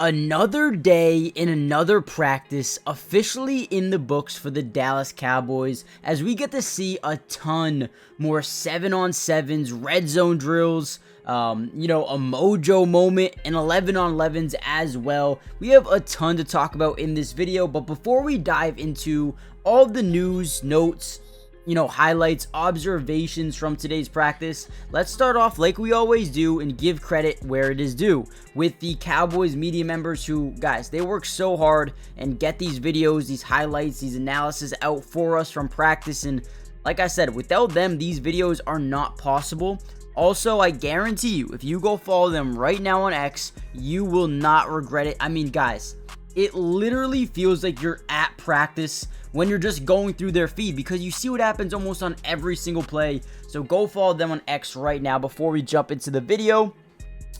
Another day in another practice officially in the books for the Dallas Cowboys as we get to see a ton more 7-on-7s, red zone drills, a mojo moment, and 11-on-11s as well. We have a ton to talk about in this video, but before we dive into all the news, notes, highlights, observations from today's practice, let's start off like we always do and give credit where it is due with the Cowboys media members who, guys, they work so hard and get these videos, these highlights, these analysis out for us from practice. And like I said, without them, these videos are not possible. Also, I guarantee you, if you go follow them right now on X, you will not regret it. I mean, guys, it literally feels like you're at practice when you're just going through their feed because you see what happens almost on every single play. So go follow them on X right now before we jump into the video.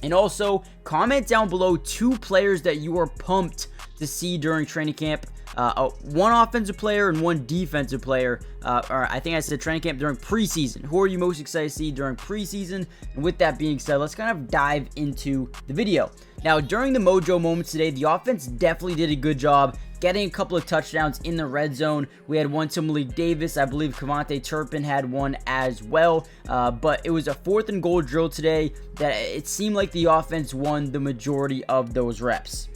And also, comment down below 2 players that you are pumped to see during training camp. One offensive player and one defensive player, or I think I said training camp during preseason. Who are you most excited to see during preseason? And with that being said, let's kind of dive into the video. Now, during the mojo moments today, the offense definitely did a good job getting a couple of touchdowns in the red zone. We had one to Malik Davis. I believe Cavante Turpin had one as well. But it was a 4th and goal drill today that it seemed like the offense won the majority of those reps.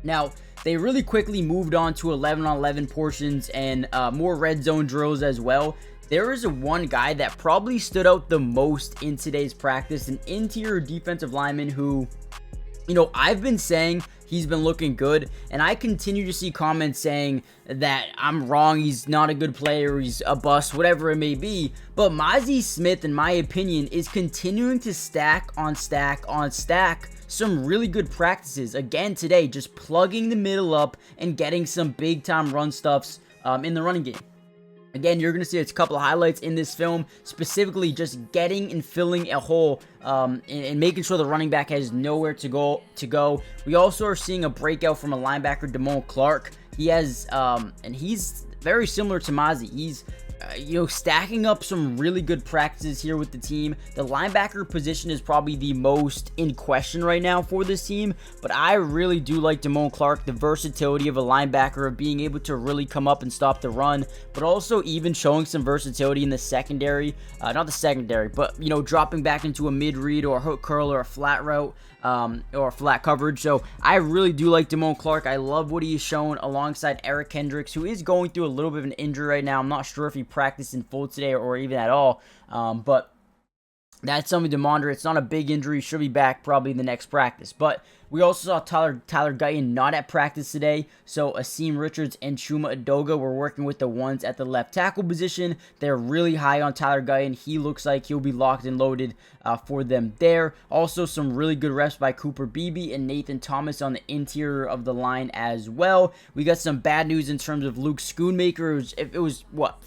Now, they really quickly moved on to 11-on-11 portions and more red zone drills as well. There is one guy that probably stood out the most in today's practice, an interior defensive lineman who, I've been saying he's been looking good, and I continue to see comments saying that I'm wrong, he's not a good player, he's a bust, whatever it may be. But Mazi Smith, in my opinion, is continuing to stack on stack on stack some really good practices. Again today, just plugging the middle up and getting some big time run stuffs in the running game. Again, you're going to see a couple of highlights in this film, specifically just getting and filling a hole and making sure the running back has nowhere to go. We also are seeing a breakout from a linebacker, Damone Clark. He has, and he's very similar to Mazi. He's stacking up some really good practices here with the team. The linebacker position is probably the most in question right now for this team, but I really do like Damone Clark, the versatility of a linebacker, of being able to really come up and stop the run, but also even showing some versatility in the secondary, not the secondary, but dropping back into a mid-read or a hook curl or a flat route, or flat coverage. So I really do like Damone Clark. I love what he has shown alongside Eric Kendricks, who is going through a little bit of an injury right now. I'm not sure if he practiced in full today or even at all, but that's something to monitor. It's not a big injury. Should be back probably in the next practice. But we also saw Tyler Guyton not at practice today. So Asim Richards and Chuma Edoga were working with the ones at the left tackle position. They're really high on Tyler Guyton. He looks like he'll be locked and loaded for them there. Also, some really good reps by Cooper Beebe and Nathan Thomas on the interior of the line as well. We got some bad news in terms of Luke Schoonmaker. It was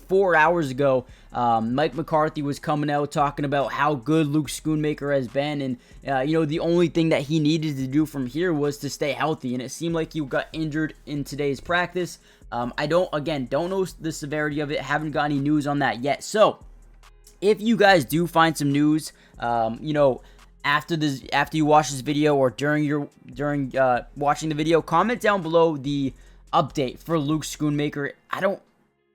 4 hours ago. Mike McCarthy was coming out talking about how good Luke Schoonmaker has been, and the only thing that he needed to do from here was to stay healthy, and it seemed like he got injured in today's practice. I don't know the severity of it, haven't got any news on that yet. So if you guys do find some news, after you watch this video or during watching the video, comment down below the update for Luke Schoonmaker. I don't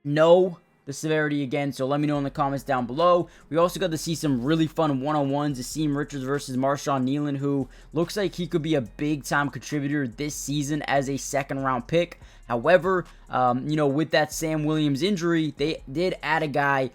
know the severity again, so let me know in the comments down below. We also got to see some really fun one-on-ones. Asim Richards versus Marshawn Nealon, who looks like he could be a big-time contributor this season as a second-round pick. However, with that Sam Williams injury, they did add a guy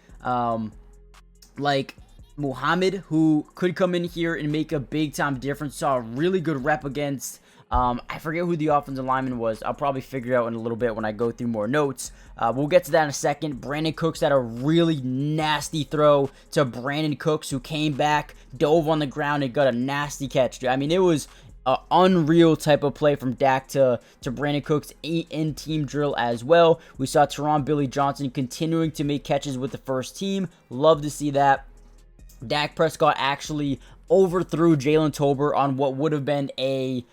like Muhammad, who could come in here and make a big-time difference. Saw a really good rep against I forget who the offensive lineman was. I'll probably figure it out in a little bit when I go through more notes. We'll get to that in a second. Brandon Cooks had a really nasty throw to Brandon Cooks, who came back, dove on the ground, and got a nasty catch. I mean, it was an unreal type of play from Dak to Brandon Cooks in team drill as well. We saw Teron Billy Johnson continuing to make catches with the first team. Love to see that. Dak Prescott actually overthrew Jalen Tolbert on what would have been a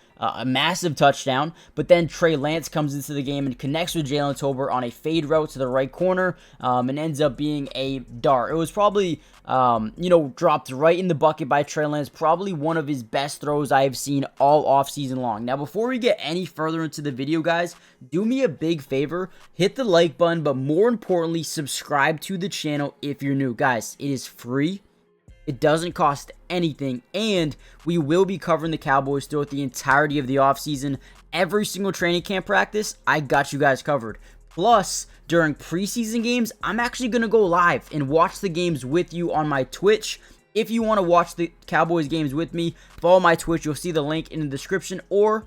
massive touchdown, but then Trey Lance comes into the game and connects with Jalen Tolbert on a fade route to the right corner, and ends up being a dart. It was probably, dropped right in the bucket by Trey Lance, probably one of his best throws I have seen all offseason long. Now, before we get any further into the video, guys, do me a big favor, hit the like button, but more importantly, subscribe to the channel if you're new. Guys, it is free. It doesn't cost anything, and we will be covering the Cowboys throughout the entirety of the offseason. Every single training camp practice, I got you guys covered. Plus, during preseason games, I'm actually going to go live and watch the games with you on my Twitch. If you want to watch the Cowboys games with me, follow my Twitch. You'll see the link in the description, or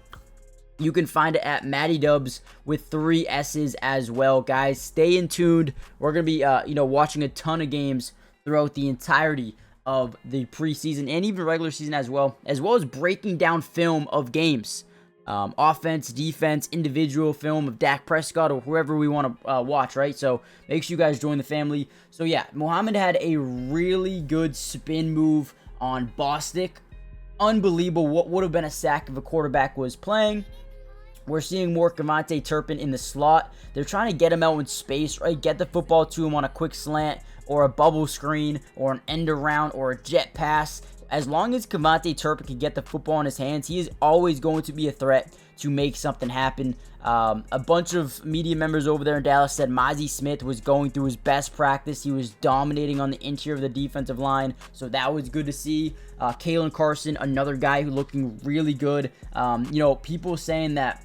you can find it at Matty Dubs with 3 S's as well. Guys, stay in tuned. We're going to be, watching a ton of games throughout the entirety of the preseason and even regular season as well as breaking down film of games, offense, defense, individual film of Dak Prescott or whoever we want to watch, right? So make sure you guys join the family. So yeah, Muhammad had a really good spin move on Bostic. Unbelievable. What would have been a sack if a quarterback was playing. We're seeing more Kevontae Turpin in the slot. They're trying to get him out in space, right? Get the football to him on a quick slant or a bubble screen or an end around or a jet pass. As long as Kevontae Turpin can get the football in his hands, he is always going to be a threat to make something happen. A bunch of media members over there in Dallas said Mazi Smith was going through his best practice. He was dominating on the interior of the defensive line, so that was good to see. Kalen Carson, another guy who looking really good. People saying that,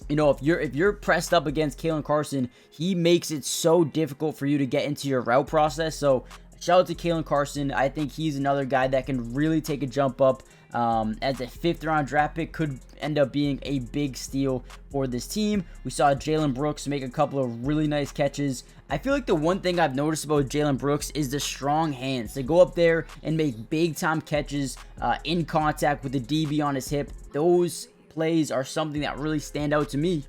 if you're pressed up against Kalen Carson, he makes it so difficult for you to get into your route process. So shout out to Kalen Carson. I think he's another guy that can really take a jump up. As a 5th round draft pick, could end up being a big steal for this team. We saw Jalen Brooks make a couple of really nice catches. I feel like the one thing I've noticed about Jalen Brooks is the strong hands. They go up there and make big time catches in contact with the DB on his hip. Those plays are something that really stand out to me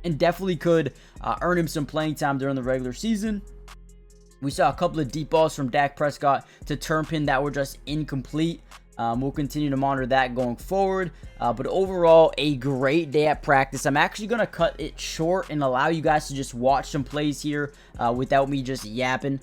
and definitely could earn him some playing time during the regular season. We saw a couple of deep balls from Dak Prescott to Turpin that were just incomplete. We'll continue to monitor that going forward. But overall, a great day at practice. I'm actually going to cut it short and allow you guys to just watch some plays here without me just yapping.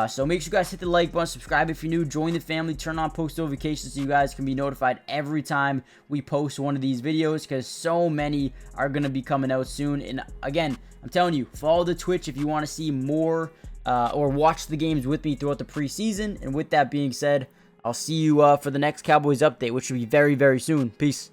So make sure you guys hit the like button, subscribe if you're new, join the family, turn on post notifications so you guys can be notified every time we post one of these videos, because so many are going to be coming out soon. And again, I'm telling you, follow the Twitch if you want to see more or watch the games with me throughout the preseason. And with that being said, I'll see you for the next Cowboys update, which will be very, very soon. Peace.